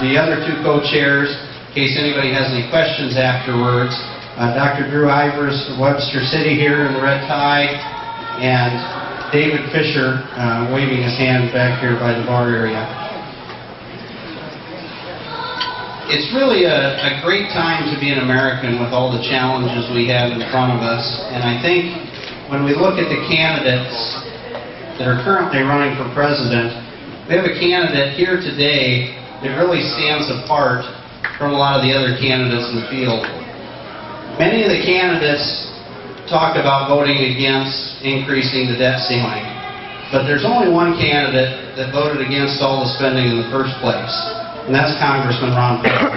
the other two co-chairs, in case anybody has any questions afterwards. Dr. Drew Ivers of Webster City here in the red tie, and David Fisher waving his hand back here by the bar area. It's really a great time to be an American with all the challenges we have in front of us, and I think when we look at the candidates that are currently running for president, we have a candidate here today that really stands apart from a lot of the other candidates in the field. Many of the candidates talk about voting against increasing the debt ceiling, but there's only one candidate that voted against all the spending in the first place, and that's Congressman Ron Paul.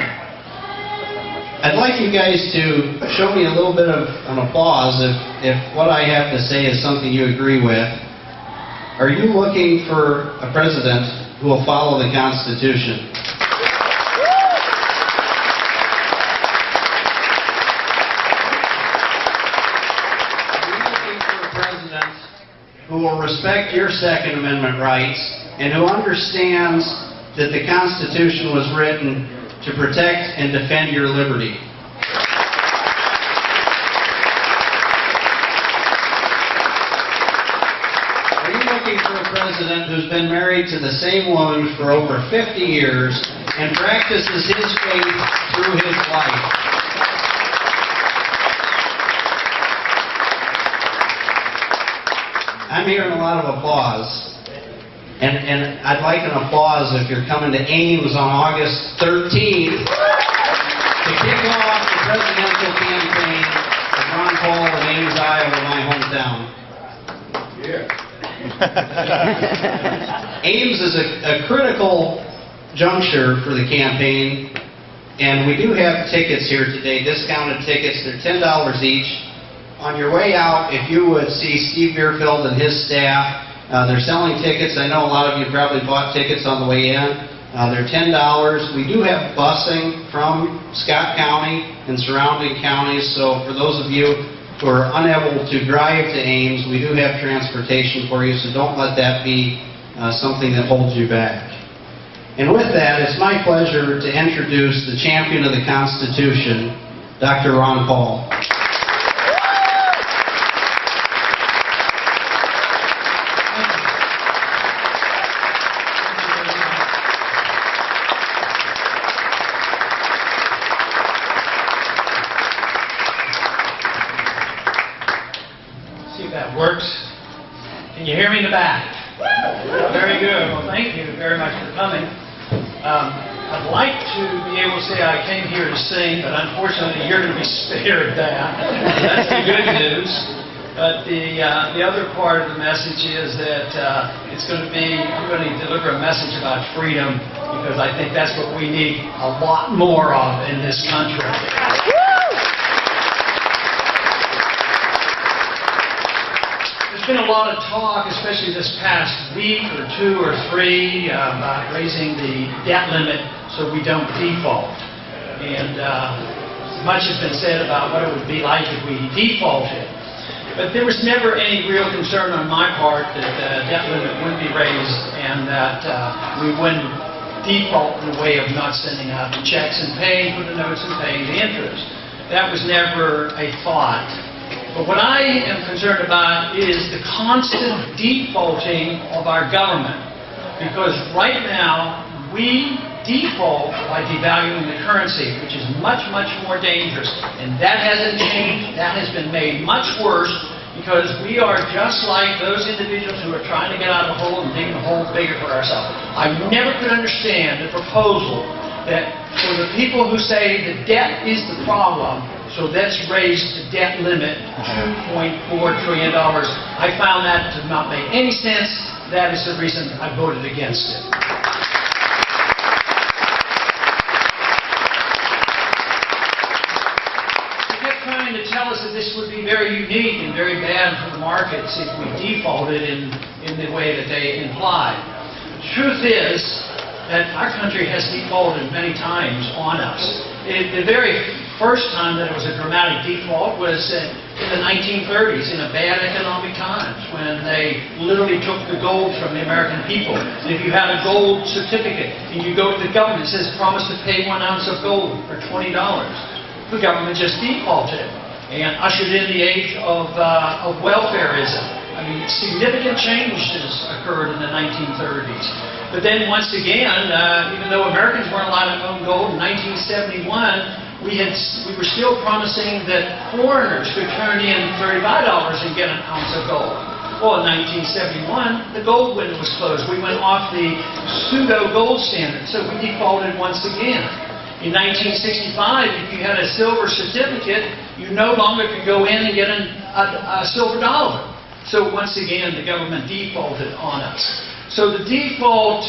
I'd like you guys to show me a little bit of an applause if what I have to say is something you agree with. Are you looking for a president who will follow the Constitution? Who will respect your Second Amendment rights and who understands that the Constitution was written to protect and defend your liberty. Are you looking for a president who's been married to the same woman for over 50 years and practices his faith through his life? I'm hearing a lot of applause, and I'd like an applause if you're coming to Ames on August 13th to kick off the presidential campaign of Ron Paul in Ames, Iowa, my hometown. Yeah. Ames is a critical juncture for the campaign, and we do have tickets here today, discounted tickets. They're $10 each. On your way out, if you would see Steve Bierfeld and his staff, they're selling tickets. I know a lot of you probably bought tickets on the way in. They're $10. We do have busing from Scott County and surrounding counties, so for those of you who are unable to drive to Ames, we do have transportation for you, so don't let that be something that holds you back. And with that, it's my pleasure to introduce the champion of the Constitution, Dr. Ron Paul. Works. Can you hear me in the back? Very good. Well, thank you very much for coming. I'd like to be able to say I came here to sing, but unfortunately you're going to be spared that. That's the good news. But the other part of the message is that I'm going to deliver a message about freedom, because I think that's what we need a lot more of in this country. There's been a lot of talk, especially this past week or two or three, about raising the debt limit so we don't default. And much has been said about what it would be like if we defaulted. But there was never any real concern on my part that the debt limit wouldn't be raised and that we wouldn't default in a way of not sending out the checks and paying for the notes and paying the interest. That was never a thought. But what I am concerned about is the constant defaulting of our government. Because right now, we default by devaluing the currency, which is much, much more dangerous. And that hasn't changed. That has been made much worse because we are just like those individuals who are trying to get out of the hole and digging the hole bigger for ourselves. I never could understand the proposal that for the people who say the debt is the problem, so let's raise the debt limit $2.4 trillion. I found that to not make any sense. That is the reason I voted against it. They kept trying to tell us that this would be very unique and very bad for the markets if we defaulted in the way that they implied. The truth is that our country has defaulted many times on us. The very first time that it was a dramatic default was in the 1930s, in a bad economic times, when they literally took the gold from the American people. And if you had a gold certificate and you go to the government, it says promise to pay 1 ounce of gold for $20. The government just defaulted and ushered in the age of welfareism. I mean, significant changes occurred in the 1930s. But then once again, even though Americans weren't allowed to own gold in 1971, we were still promising that foreigners could turn in $35 and get an ounce of gold. Well, in 1971, the gold window was closed. We went off the pseudo-gold standard, so we defaulted once again. In 1965, if you had a silver certificate, you no longer could go in and get a silver dollar. So once again, the government defaulted on us. So the default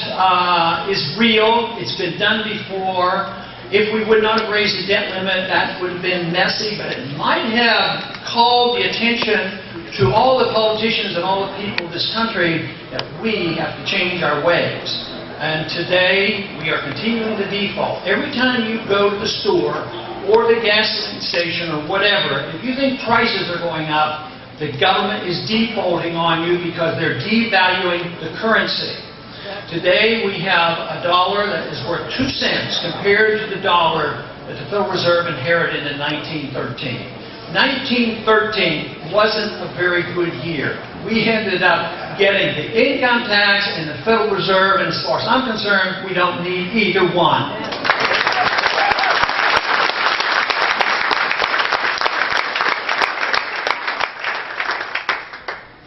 is real. It's been done before. If we would not have raised the debt limit, that would have been messy, but it might have called the attention to all the politicians and all the people of this country that we have to change our ways. And today, we are continuing to default. Every time you go to the store or the gas station or whatever, if you think prices are going up, the government is defaulting on you because they're devaluing the currency. Today we have a dollar that is worth 2 cents compared to the dollar that the Federal Reserve inherited in 1913. 1913 wasn't a very good year. We ended up getting the income tax and the Federal Reserve, and as far as I'm concerned, we don't need either one.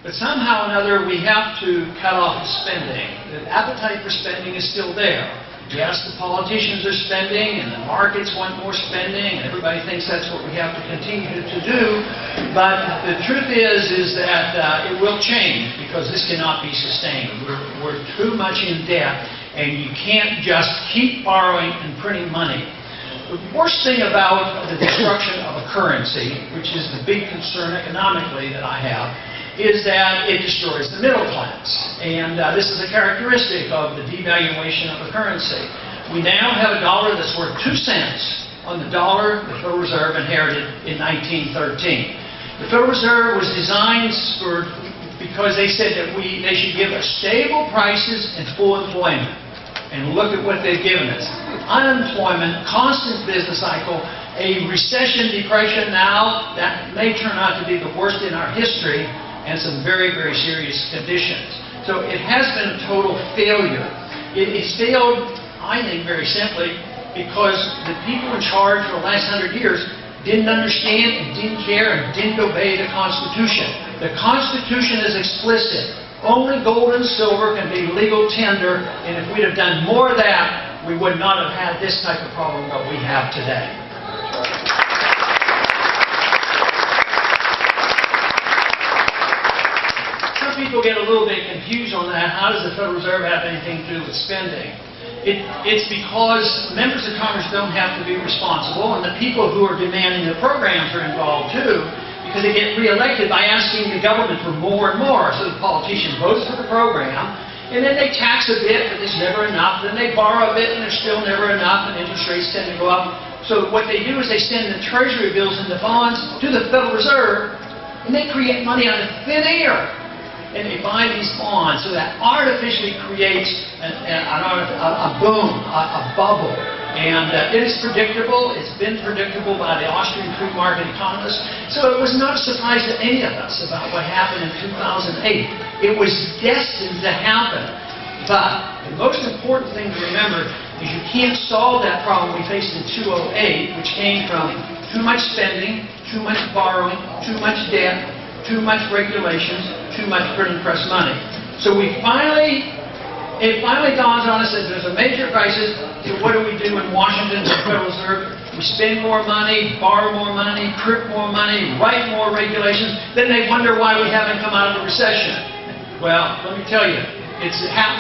But somehow or another, we have to cut off spending. The appetite for spending is still there. Yes, the politicians are spending, and the markets want more spending, and everybody thinks that's what we have to continue to do. But the truth is that it will change, because this cannot be sustained. We're too much in debt, and you can't just keep borrowing and printing money. The worst thing about the destruction of a currency, which is the big concern economically that I have, is that it destroys the middle class. And this is a characteristic of the devaluation of a currency. We now have a dollar that's worth 2 cents on the dollar the Federal Reserve inherited in 1913. The Federal Reserve was designed because they said that they should give us stable prices and full employment. And look at what they've given us. Unemployment, constant business cycle, a recession, depression now, that may turn out to be the worst in our history, and some very, very serious conditions. So it has been a total failure. It's failed, I think, very simply, because the people in charge for the last 100 years didn't understand and didn't care and didn't obey the Constitution. The Constitution is explicit. Only gold and silver can be legal tender, and if we'd have done more of that, we would not have had this type of problem that we have today. People get a little bit confused on that. How does the Federal Reserve have anything to do with spending? It's because members of Congress don't have to be responsible, and the people who are demanding the programs are involved too, because they get reelected by asking the government for more and more. So the politician votes for the program, and then they tax a bit, but there's never enough. Then they borrow a bit, and there's still never enough, and interest rates tend to go up. So what they do is they send the Treasury bills and the bonds to the Federal Reserve, and they create money out of thin air. And they buy these bonds, so that artificially creates a boom, a bubble. And it is predictable. It's been predictable by the Austrian free market economists. So it was not a surprise to any of us about what happened in 2008. It was destined to happen. But the most important thing to remember is you can't solve that problem we faced in 2008, which came from too much spending, too much borrowing, too much debt, too much regulations, too much printing press money. So it finally dawns on us that there's a major crisis. So what do we do in Washington, the Federal Reserve? We spend more money, borrow more money, print more money, write more regulations. Then they wonder why we haven't come out of the recession. Well, let me tell you,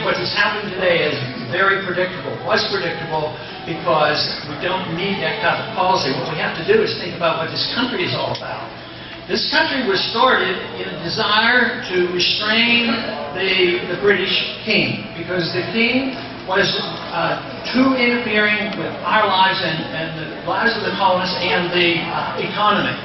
what is happening today is very predictable. Was predictable because we don't need that type of policy. What we have to do is think about what this country is all about. This country was started in a desire to restrain the British king, because the king was too interfering with our lives and the lives of the colonists and the economy.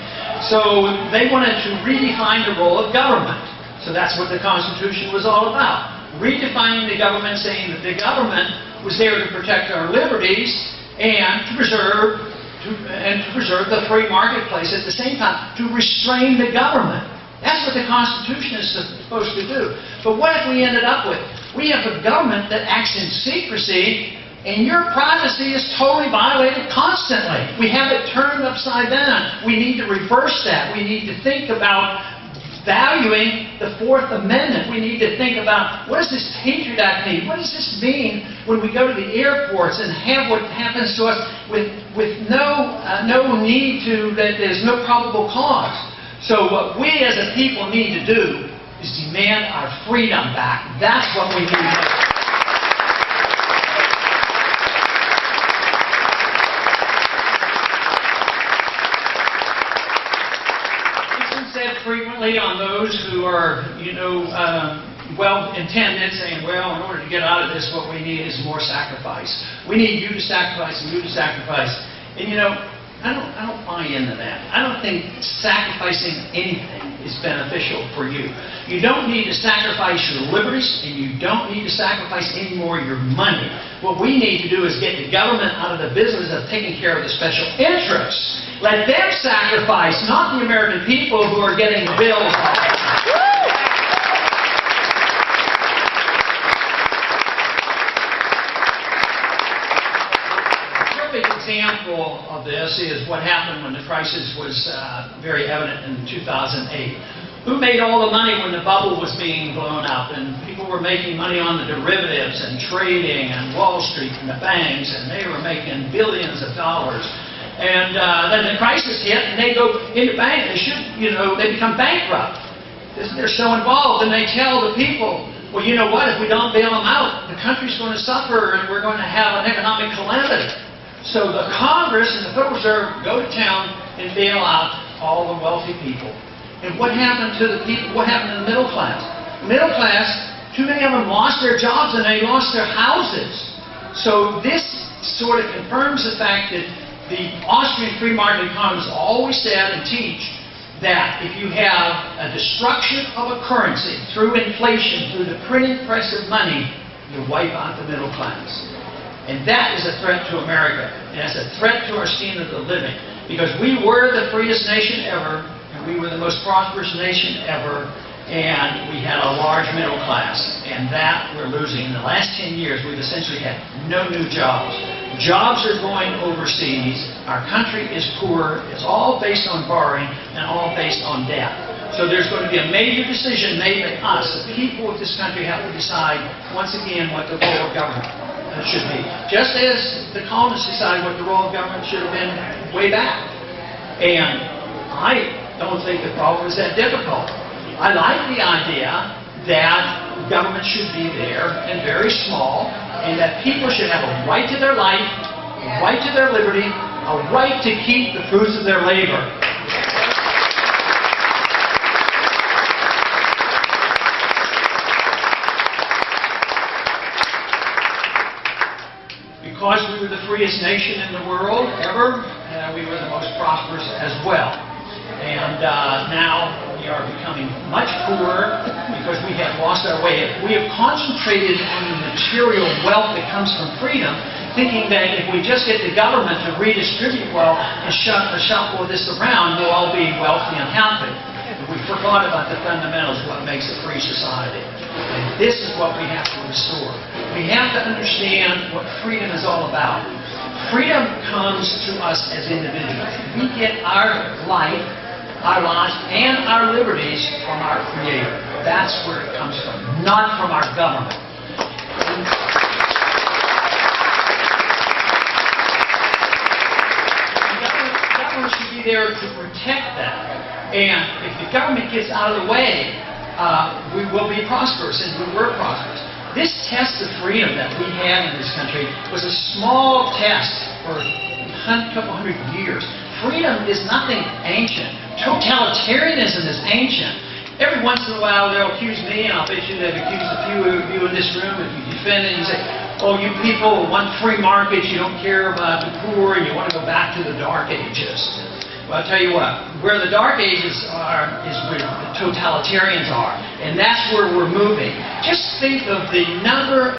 So they wanted to redefine the role of government. So that's what the Constitution was all about. Redefining the government, saying that the government was there to protect our liberties and to preserve the free marketplace at the same time, to restrain the government. That's what the Constitution is supposed to do. But what if we ended up with? We have a government that acts in secrecy, and your privacy is totally violated constantly. We have it turned upside down. We need to reverse that. We need to think about valuing the Fourth Amendment. We need to think about, what does this Patriot Act mean? What does this mean when we go to the airports and have what happens to us with no need to, that there's no probable cause? So what we as a people need to do is demand our freedom back. That's what we need to do. Frequently on those who are, well-intended, saying, well, in order to get out of this, what we need is more sacrifice. We need you to sacrifice and you to sacrifice. And I don't buy into that. I don't think sacrificing anything is beneficial for you. You don't need to sacrifice your liberties, and you don't need to sacrifice any more of your money. What we need to do is get the government out of the business of taking care of the special interests. Let them sacrifice, not the American people who are getting bills. Example of this is what happened when the crisis was very evident in 2008. Who made all the money when the bubble was being blown up and people were making money on the derivatives and trading and Wall Street and the banks, and they were making billions of dollars. And then the crisis hit and they go into bank. They become bankrupt. They're so involved, and they tell the people, well, you know what, if we don't bail them out, the country's going to suffer and we're going to have an economic calamity. So the Congress and the Federal Reserve go to town and bail out all the wealthy people. And what happened to the people? What happened to the middle class? The middle class, too many of them lost their jobs and they lost their houses. So this sort of confirms the fact that the Austrian free market economists always said and teach that if you have a destruction of a currency through inflation, through the printing press of money, you wipe out the middle class. And that is a threat to America. And it's a threat to our standard of living. Because we were the freest nation ever, and we were the most prosperous nation ever, and we had a large middle class. And that we're losing. In the last 10 years, we've essentially had no new jobs. Jobs are going overseas. Our country is poor. It's all based on borrowing and all based on debt. So there's going to be a major decision made by us. The people of this country have to decide, once again, what the role of government should be. Just as the colonists decided what the role of government should have been way back. And I don't think the problem is that difficult. I like the idea that government should be there and very small, and that people should have a right to their life, a right to their liberty, a right to keep the fruits of their labor. Because we were the freest nation in the world ever, we were the most prosperous as well. And now we are becoming much poorer because we have lost our way. We have concentrated on the material wealth that comes from freedom, thinking that if we just get the government to redistribute wealth and shuffle this around, we'll all be wealthy and happy. We forgot about the fundamentals of what makes a free society. And this is what we have to restore. We have to understand what freedom is all about. Freedom comes to us as individuals. We get our life, our lives, and our liberties from our Creator. That's where it comes from, not from our government. The government should be there to protect that. And if the government gets out of the way, we will be prosperous, and we were prosperous. This test of freedom that we had in this country was a small test for a couple hundred years. Freedom is nothing ancient. Totalitarianism is ancient. Every once in a while they'll accuse me, and I'll bet you they've accused a few of you in this room, if you defend it, you say, oh, you people want free markets, you don't care about the poor, and you want to go back to the Dark Ages. Well, I'll tell you what, where the Dark Ages are is where the totalitarians are, and that's where we're moving. Just think of the number